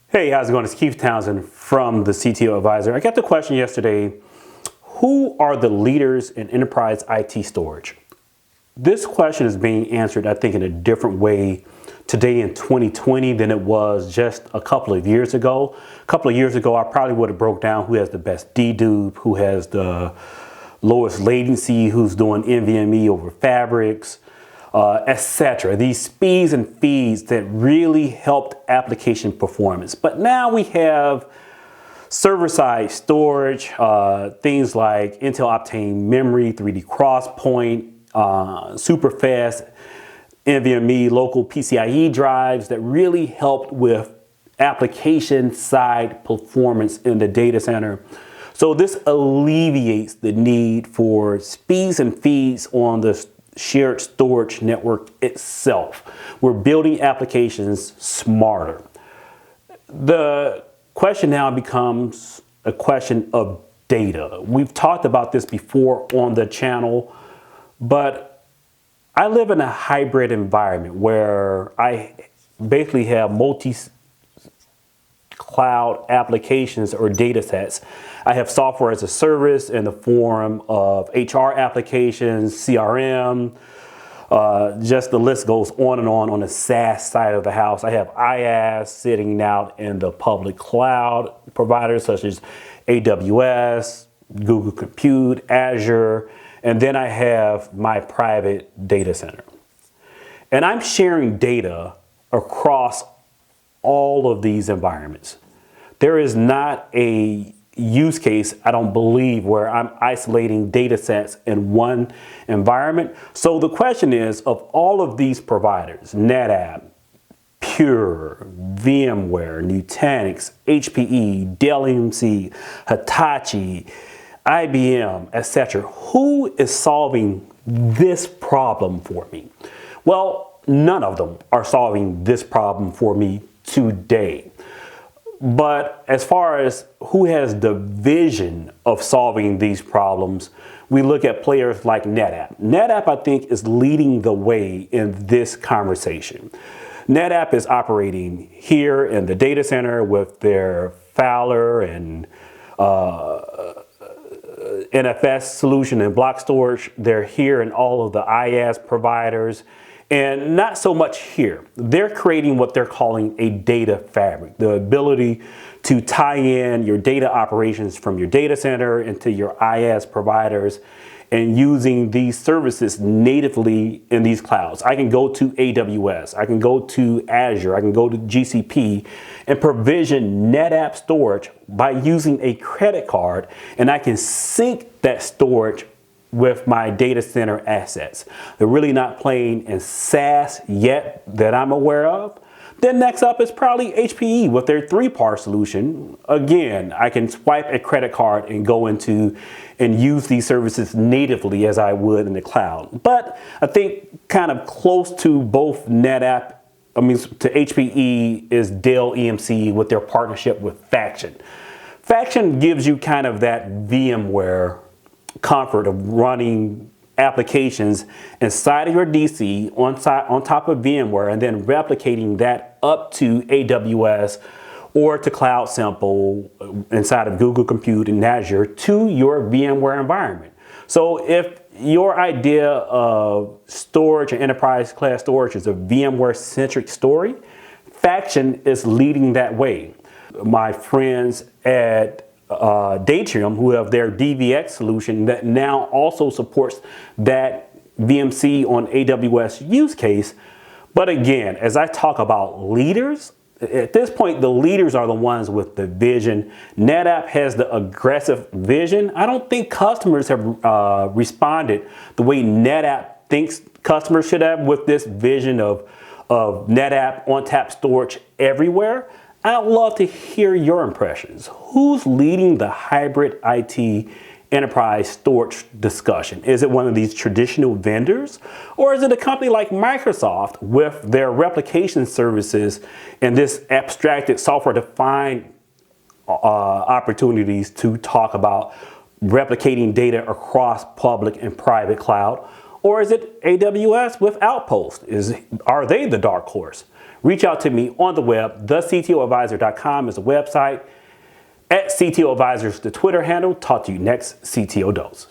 Hey, how's it going? It's Keith Townsend from the CTO Advisor. I got the question yesterday, who are the leaders in enterprise IT storage? This question is being answered, I think, in a different way today in 2020 than it was just a couple of years ago. A couple of years ago, I probably would have broke down who has the best dedupe, who has the lowest latency, who's doing NVMe over fabrics, etc. These speeds and feeds that really helped application performance. But now we have server-side storage, things like Intel Optane memory, 3D XPoint, super fast NVMe local PCIe drives that really helped with application side performance in the data center. So this alleviates the need for speeds and feeds on the shared storage network itself. We're building applications smarter. The question now becomes a question of data. We've talked about this before on the channel, but I live in a hybrid environment where I basically have multi-cloud applications or data sets. I have software as a service in the form of HR applications, CRM, just the list goes on the SaaS side of the house. I have IaaS sitting out in the public cloud providers such as AWS, Google Compute, Azure, and then I have my private data center. And I'm sharing data across all of these environments. There is not a use case, I don't believe, where I'm isolating data sets in one environment. So the question is, of all of these providers, NetApp, Pure, VMware, Nutanix, HPE, Dell EMC, Hitachi, IBM, etc., who is solving this problem for me? Well, none of them are solving this problem for me today. But as far as who has the vision of solving these problems, we look at players like NetApp. NetApp, I think, is leading the way in this conversation. NetApp is operating here in the data center with their Fowler and NFS solution and block storage. They're here in all of the IaaS providers. And not so much here. They're creating what they're calling a data fabric, the ability to tie in your data operations from your data center into your IaaS providers and using these services natively in these clouds. I can go to AWS, I can go to Azure, I can go to GCP and provision NetApp storage by using a credit card, and I can sync that storage with my data center assets. They're really not playing in SaaS yet that I'm aware of. Then next up is probably HPE with their 3PAR solution. Again, I can swipe a credit card and go into and use these services natively as I would in the cloud. But I think kind of close to both NetApp, to HPE is Dell EMC with their partnership with Faction. Faction gives you kind of that VMware comfort of running applications inside of your DC on top of VMware and then replicating that up to AWS or to Cloud Simple inside of Google Compute and Azure to your VMware environment. So if your idea of storage and enterprise class storage is a VMware centric story, Faction is leading that way. My friends at Datrium, who have their DVX solution that now also supports that VMC on AWS use case. But again, as I talk about leaders, at this point, the leaders are the ones with the vision. NetApp has the aggressive vision. I don't think customers have responded the way NetApp thinks customers should have with this vision of NetApp ONTAP storage everywhere. I'd love to hear your impressions. Who's leading the hybrid IT enterprise storage discussion? Is it one of these traditional vendors? Or is it a company like Microsoft with their replication services and this abstracted software-defined opportunities to talk about replicating data across public and private cloud? Or is it AWS with Outpost? Are they the dark horse? reach out to me on the web. TheCTOadvisor.com is the website. @CTO Advisors, the Twitter handle. Talk to you next, CTO Dose.